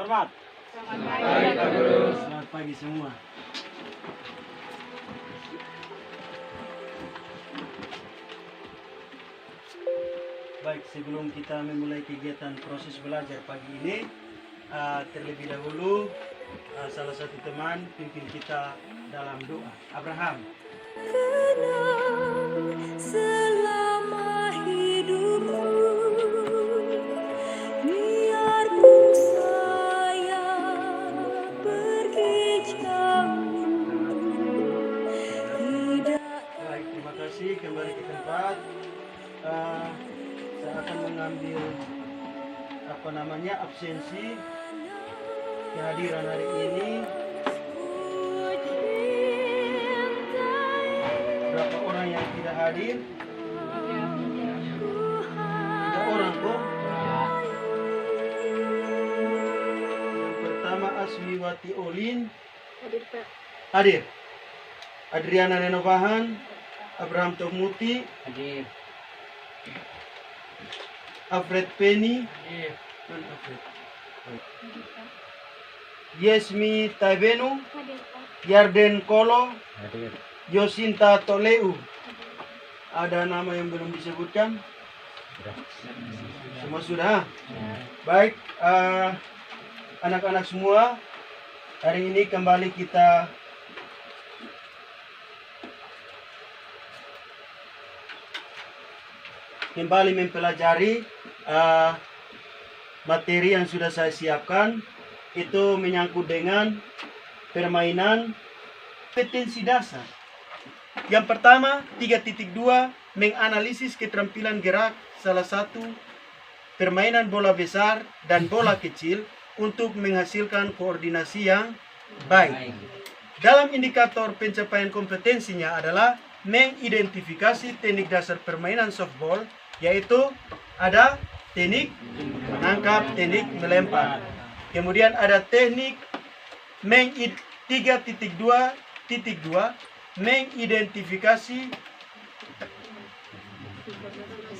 Selamat. Selamat pagi, Pak Guru. Selamat pagi semua. Baik, sebelum kita memulai kegiatan proses belajar pagi ini, terlebih dahulu salah satu teman pimpin kita dalam doa. Abraham. Selama hidupku, biarpun saya pergi jauh, tidak. Baik, terima kasih. Kembali ke tempat. Saya akan mengambil absensi kehadiran hari ini. Berapa orang yang tidak hadir? 3 orang kok. Yang pertama Asmiwati Olin. Hadir, Pak. Hadir. Adriana Nenovahan. Abraham Tomuti. Hadir. Alfred Penny. Hadir. Mana Alfred? Yesmi Tabenu. Hadir, Pak. Yarden Kolo. Hadir. Yosinta Toleu. Ada nama yang belum disebutkan? Semua sudah? Baik, anak-anak semua, hari ini kembali kita mempelajari materi yang sudah saya siapkan. Itu menyangkut dengan permainan kompetensi dasar. Yang pertama, 3.2, menganalisis keterampilan gerak salah satu permainan bola besar dan bola kecil untuk menghasilkan koordinasi yang baik. Dalam indikator pencapaian kompetensinya adalah mengidentifikasi teknik dasar permainan softball, yaitu ada teknik menangkap, teknik melempar. Kemudian ada teknik 3.2.2 mengidentifikasi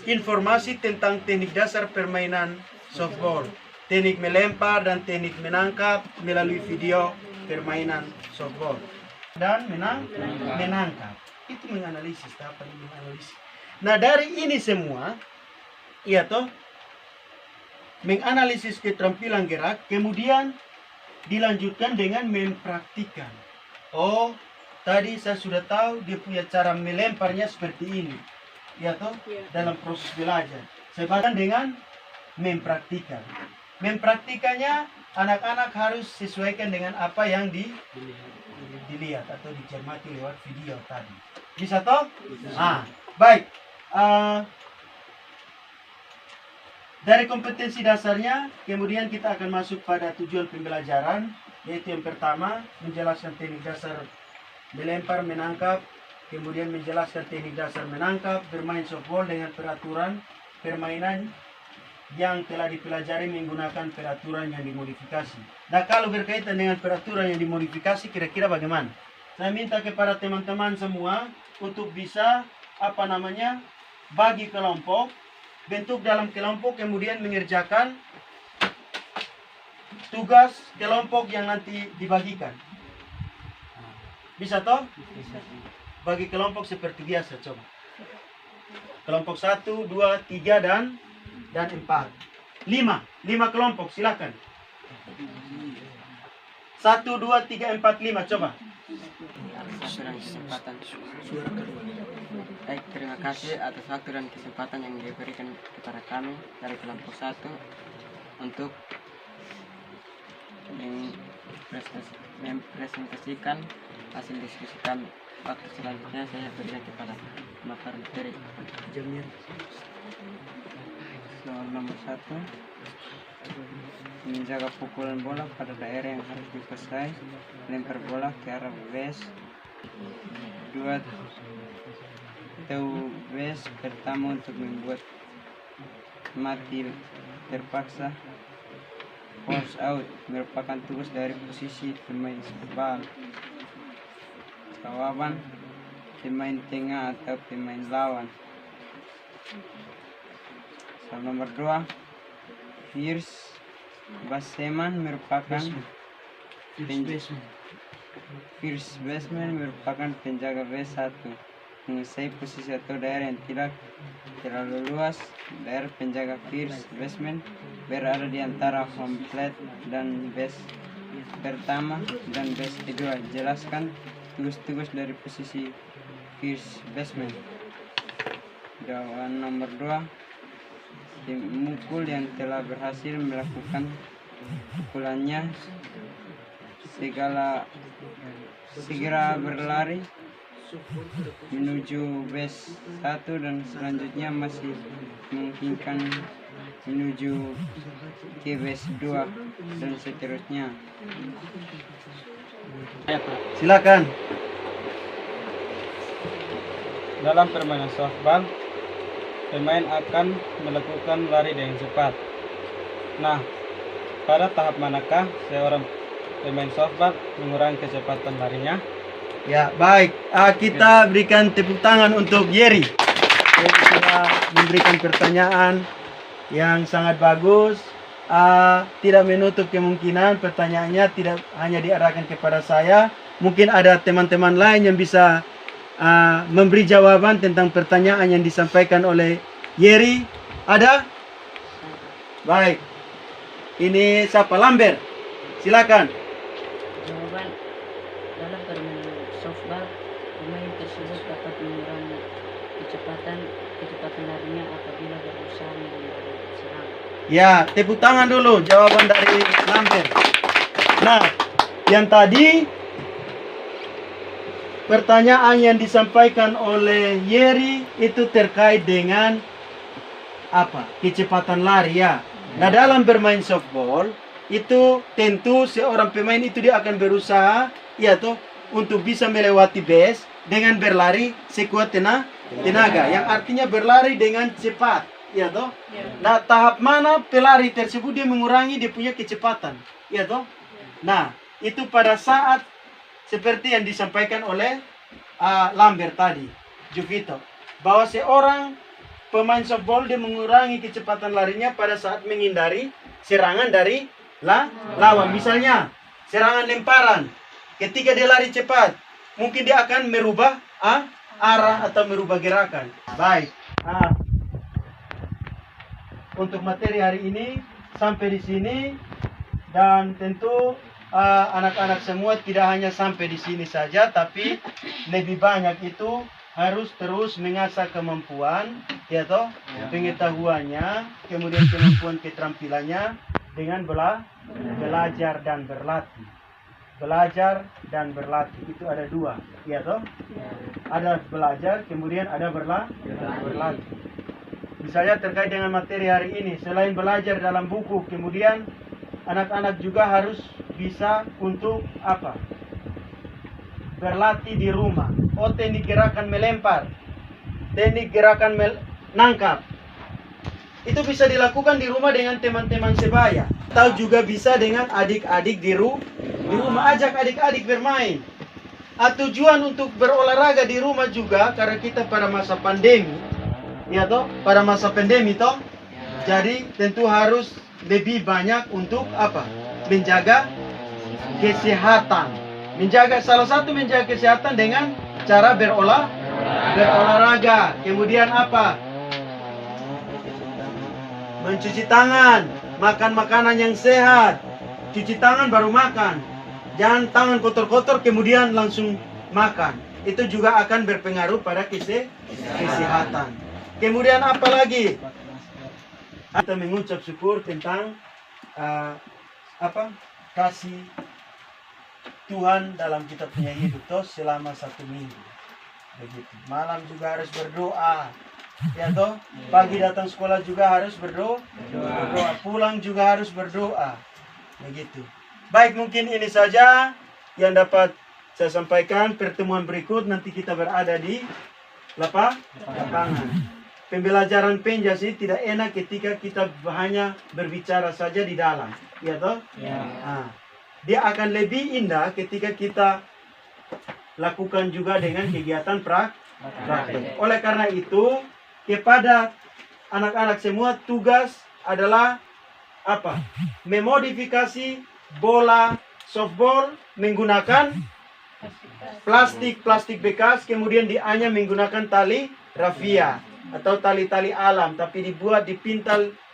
informasi tentang teknik dasar permainan softball, teknik melempar dan teknik menangkap melalui video permainan softball dan menangkap. Itu menganalisis, tahapan menganalisis. Nah, dari ini semua, iya toh, menganalisis keterampilan gerak, kemudian dilanjutkan dengan mempraktikkan. Oh, tadi saya sudah tahu dia punya cara melemparnya seperti ini. Ya toh? Dalam proses belajar. Saya bahkan dengan mempraktikkan. Mempraktikannya anak-anak harus sesuaikan dengan apa yang dilihat atau dicermati lewat video tadi. Bisa toh? Baik. Dari kompetensi dasarnya, kemudian kita akan masuk pada tujuan pembelajaran, yaitu yang pertama, menjelaskan teknik dasar melempar, menangkap, kemudian menjelaskan teknik dasar menangkap, bermain softball dengan peraturan permainan yang telah dipelajari menggunakan peraturan yang dimodifikasi. Nah, kalau berkaitan dengan peraturan yang dimodifikasi, kira-kira bagaimana? Saya minta kepada teman-teman semua untuk bisa bagi kelompok, bentuk dalam kelompok, kemudian mengerjakan tugas kelompok yang nanti dibagikan. Bisa toh? Bagi kelompok seperti biasa, coba. Kelompok 1, 2, 3 dan 4. 5 kelompok, silakan. 1, 2, 3, 4, 5, coba. Kesempatan. Baik, terima kasih atas waktu dan kesempatan yang diberikan kepada kami dari kelompok 1 untuk mempresentasikan hasil diskusi kami. Waktu selanjutnya saya berikan kepada pemateri materi. Soal nomor 1, menjaga pukulan bola pada daerah yang harus dikuasai, lempar bola ke arah base. 2, tahu base pertama untuk membuat mati terpaksa. Force out merupakan tugas dari posisi pemain softball. Kawan pemain tengah atau pemain lawan. Soal nomor 2, fierce Baseman merupakan first baseman merupakan penjaga base 1, menguasai posisi atau daerah yang tidak terlalu luas. Daerah penjaga first baseman berada di antara home plate dan base pertama dan base kedua. Jelaskan tugas-tugas dari posisi first baseman. Jawaban nomor 2, tim mukul yang telah berhasil melakukan pukulannya segera berlari menuju base 1 dan selanjutnya masih memungkinkan menuju ke base 2 dan seterusnya. Silakan. Dalam permainan softball, pemain akan melakukan lari dengan cepat. Nah, pada tahap manakah seorang pemain softball mengurangi kecepatan larinya? Ya, baik. Kita berikan tepuk tangan untuk Yeri. Yeri sudah memberikan pertanyaan yang sangat bagus. Tidak menutup kemungkinan pertanyaannya tidak hanya diarahkan kepada saya. Mungkin ada teman-teman lain yang bisa memberi jawaban tentang pertanyaan yang disampaikan oleh Yeri. Ada? Baik. Ini siapa? Lambert. Silakan. Jawaban, dalam permainan softball, pemain tersebut dapat mengurangi kecepatan larinya apabila berusaha menghindari serangan. Ya, tepuk tangan dulu jawaban dari Lambert. Nah, yang tadi pertanyaan yang disampaikan oleh Yeri itu terkait dengan apa? Kecepatan lari ya. Nah, dalam bermain softball itu tentu seorang pemain itu dia akan berusaha ya toh untuk bisa melewati base dengan berlari sekuat tenaga yang artinya berlari dengan cepat ya toh. Nah, tahap mana pelari tersebut dia mengurangi dia punya kecepatan ya toh. Nah, itu pada saat seperti yang disampaikan oleh Lambert tadi, Jovito, bahwa seorang pemain softball dia mengurangi kecepatan larinya pada saat menghindari serangan dari lawan. Misalnya serangan lemparan, ketika dia lari cepat, mungkin dia akan merubah arah atau merubah gerakan. Baik. Untuk materi hari ini sampai di sini, dan tentu anak-anak semua tidak hanya sampai di sini saja, tapi lebih banyak itu harus terus mengasah kemampuan, ya toh, pengetahuannya, kemudian kemampuan keterampilannya dengan belajar dan berlatih. Belajar dan berlatih itu ada dua, ya toh. Ada belajar, kemudian ada berlatih. Misalnya terkait dengan materi hari ini, selain belajar dalam buku, kemudian anak-anak juga harus bisa untuk apa? Berlatih di rumah. Oh, teknik gerakan melempar, teknik gerakan menangkap. Itu bisa dilakukan di rumah dengan teman-teman sebaya. Atau juga bisa dengan adik-adik di rumah. Ajak adik-adik bermain. Tujuan untuk berolahraga di rumah juga karena kita pada masa pandemi, ya toh, pada masa pandemi toh. Jadi tentu harus lebih banyak untuk apa? Menjaga kesehatan. Salah satu menjaga kesehatan dengan cara berolahraga. Kemudian apa? Mencuci tangan, makan makanan yang sehat. Cuci tangan baru makan. Jangan tangan kotor-kotor kemudian langsung makan. Itu juga akan berpengaruh pada kesehatan. Kemudian apa lagi? Kita mengucap syukur tentang kasih Tuhan dalam kita punya hidup toh selama 1 minggu. Begitu. Malam juga harus berdoa. Ya toh, pagi datang sekolah juga harus berdoa. Pulang juga harus berdoa. Begitu. Baik, mungkin ini saja yang dapat saya sampaikan. Pertemuan berikut nanti kita berada di lapangan. Pembelajaran penjas ini tidak enak ketika kita hanya berbicara saja di dalam, ya toh? Ya. Dia akan lebih indah ketika kita lakukan juga dengan kegiatan praktek. Oleh karena itu, kepada anak-anak semua tugas adalah apa? Memodifikasi bola softball menggunakan plastik bekas, kemudian dianyam menggunakan tali rafia atau tali-tali alam, tapi dibuat dipintal